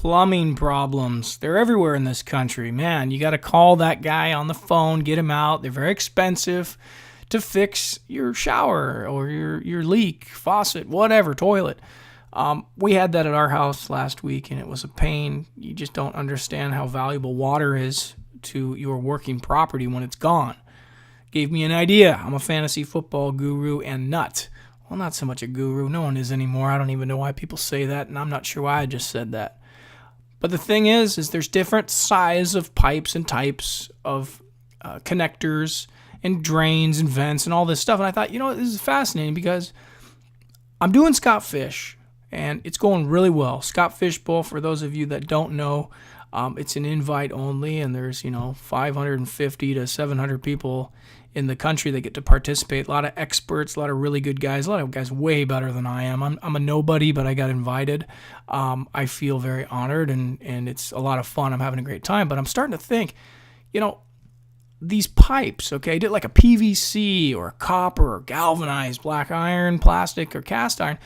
plumbing problems. They're everywhere in this country. Man, you got to call that guy on the phone, get him out. They're very expensive to fix your shower or your leak, faucet, whatever, toilet. We had that at our house last week, and it was a pain. You just don't understand how valuable water is to your working property when it's gone. Gave me an idea. I'm a fantasy football guru and nut. Well, not so much a guru. No one is anymore. I don't even know why people say that, and I'm not sure why I just said that. But the thing is there's different size of pipes and types of connectors and drains and vents and all this stuff. And I thought, this is fascinating because I'm doing Scott Fish, and it's going really well. Scott Fish Bowl, for those of you that don't know, it's an invite only, and there's 550 to 700 people in the country that get to participate. A lot of experts, a lot of really good guys, a lot of guys way better than I am. I'm a nobody, but I got invited. I feel very honored, and it's a lot of fun. I'm having a great time, but I'm starting to think, these pipes, okay, did like a PVC or a copper or galvanized black iron, plastic, or cast iron.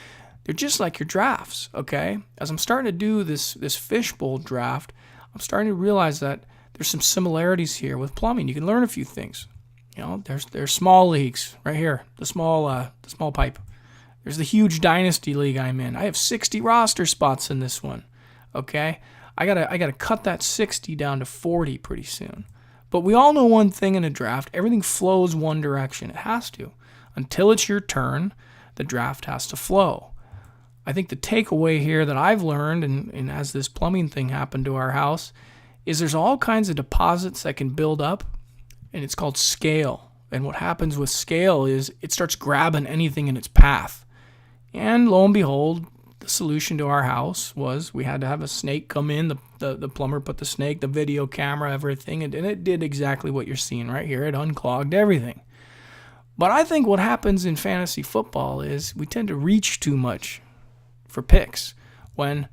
They're just like your drafts, okay? As I'm starting to do this fishbowl draft, I'm starting to realize that there's some similarities here with plumbing. You can learn a few things. There's small leagues right here, the small pipe. There's the huge Dynasty league I'm in. I have 60 roster spots in this one, okay? I gotta cut that 60 down to 40 pretty soon. But we all know one thing in a draft: everything flows one direction. It has to. Until it's your turn, the draft has to flow. I think the takeaway here that I've learned, and as this plumbing thing happened to our house, is there's all kinds of deposits that can build up, and it's called scale. And what happens with scale is it starts grabbing anything in its path. And lo and behold, the solution to our house was we had to have a snake come in. The plumber put the snake, the video camera, everything, and it did exactly what you're seeing right here. It unclogged everything. But I think what happens in fantasy football is we tend to reach too much for picks, when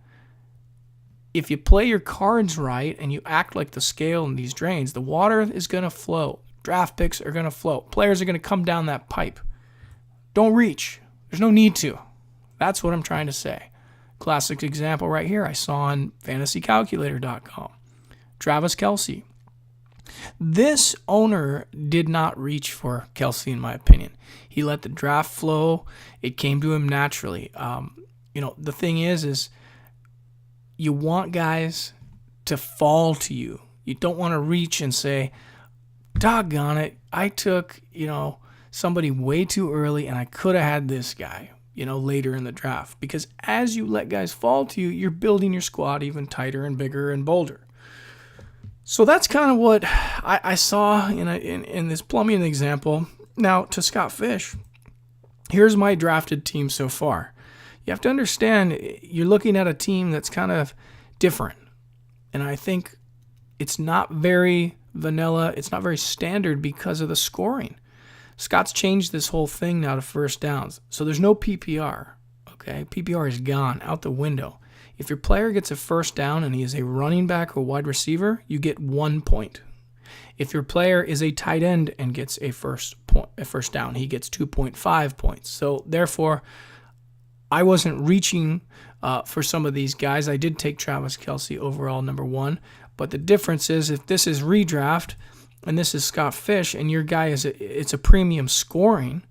if you play your cards right and you act like the scale in these drains, the water is going to flow. Draft picks are going to flow. Players are going to come down that pipe. Don't reach. There's no need to. That's what I'm trying to say. Classic example right here I saw on fantasycalculator.com. Travis Kelce. This owner did not reach for Kelce, in my opinion. He let the draft flow. It came to him naturally. The thing is you want guys to fall to you. You don't want to reach and say, doggone it, I took, somebody way too early and I could have had this guy, later in the draft. Because as you let guys fall to you, you're building your squad even tighter and bigger and bolder. So that's kind of what I saw in this plumbing example. Now, to Scott Fish, here's my drafted team so far. You have to understand, you're looking at a team that's kind of different. And I think it's not very vanilla. It's not very standard because of the scoring. Scott's changed this whole thing now to first downs. So there's no PPR. Okay, PPR is gone, out the window. If your player gets a first down and he is a running back or wide receiver, you get 1 point. If your player is a tight end and gets a first down, he gets 2.5 points. So therefore, I wasn't reaching for some of these guys. I did take Travis Kelce overall number 1. But the difference is, if this is redraft and this is Scott Fish and your guy it's a premium scoring,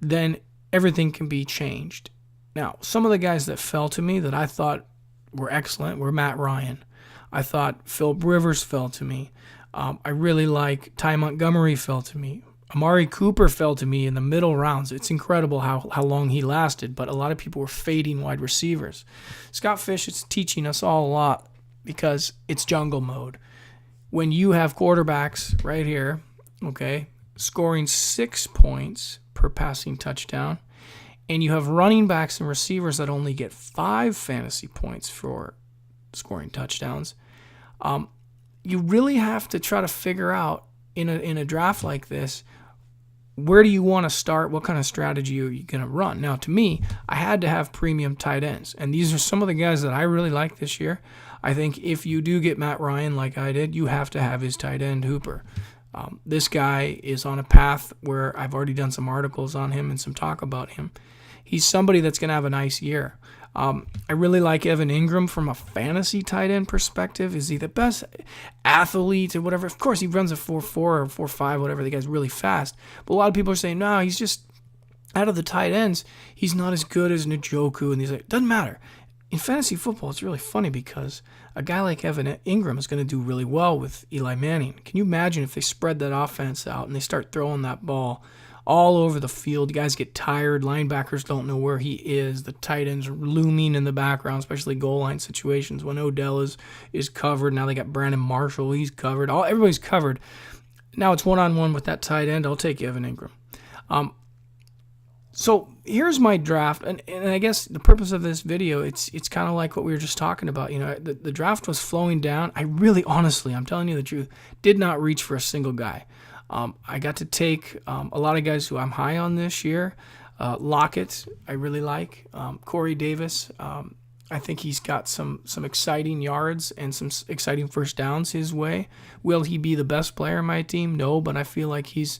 then everything can be changed. Now, some of the guys that fell to me that I thought were excellent were Matt Ryan. I thought Phillip Rivers fell to me. I really like Ty Montgomery fell to me. Amari Cooper fell to me in the middle rounds. It's incredible how long he lasted, but a lot of people were fading wide receivers. Scott Fish is teaching us all a lot because it's jungle mode. When you have quarterbacks right here, okay, scoring 6 points per passing touchdown, and you have running backs and receivers that only get 5 fantasy points for scoring touchdowns, you really have to try to figure out in a draft like this, where do you want to start? What kind of strategy are you going to run? Now, to me, I had to have premium tight ends, and these are some of the guys that I really like this year. I think if you do get Matt Ryan like I did, you have to have his tight end, Hooper. This guy is on a path where I've already done some articles on him and some talk about him. He's somebody that's going to have a nice year. I really like Evan Ingram from a fantasy tight end perspective. Is he the best athlete or whatever? Of course, he runs a 4.4 or 4.5, whatever. The guy's really fast. But a lot of people are saying, no, he's just, out of the tight ends, he's not as good as Njoku. And he's like, doesn't matter. In fantasy football, it's really funny because a guy like Evan Ingram is going to do really well with Eli Manning. Can you imagine if they spread that offense out and they start throwing that ball all over the field? The guys get tired. Linebackers don't know where he is. The tight ends are looming in the background, especially goal line situations when Odell is covered. Now they got Brandon Marshall. He's covered. Everybody's covered. Now it's one-on-one with that tight end. I'll take Evan Ingram. So here's my draft, and I guess the purpose of this video, it's kind of like what we were just talking about. The draft was flowing down. I really, honestly, I'm telling you the truth, did not reach for a single guy. I got to take a lot of guys who I'm high on this year. Lockett, I really like. Corey Davis, I think he's got some exciting yards and some exciting first downs his way. Will he be the best player on my team? No, but I feel like he's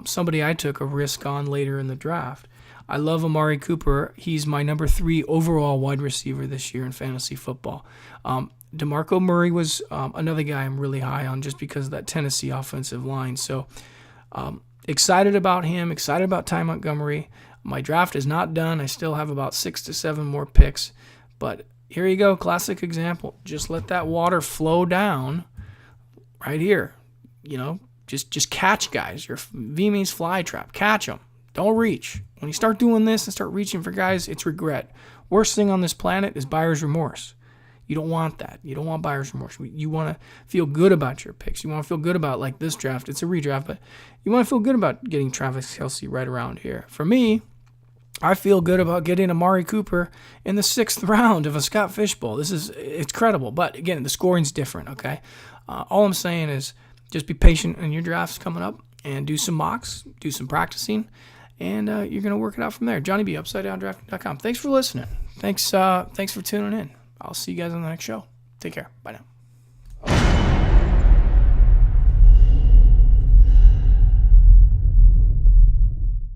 somebody I took a risk on later in the draft. I love Amari Cooper. He's my number 3 overall wide receiver this year in fantasy football. DeMarco Murray was another guy I'm really high on just because of that Tennessee offensive line. So excited about him, excited about Ty Montgomery. My draft is not done. I still have about 6 to 7 more picks. But here you go, classic example. Just let that water flow down right here. Just catch guys. Your V means fly trap. Catch them. Don't reach. When you start doing this and start reaching for guys, it's regret. Worst thing on this planet is buyer's remorse. You don't want that. You don't want buyer's remorse. You want to feel good about your picks. You want to feel good about, like this draft. It's a redraft, but you want to feel good about getting Travis Kelce right around here. For me, I feel good about getting Amari Cooper in the 6th round of a Scott Fish Bowl. It's credible. But again, the scoring's different, okay? All I'm saying is just be patient in your drafts coming up and do some mocks, do some practicing, and you're going to work it out from there. Johnny B, UpsideDownDrafting.com. Thanks for listening. Thanks for tuning in. I'll see you guys on the next show. Take care. Bye now.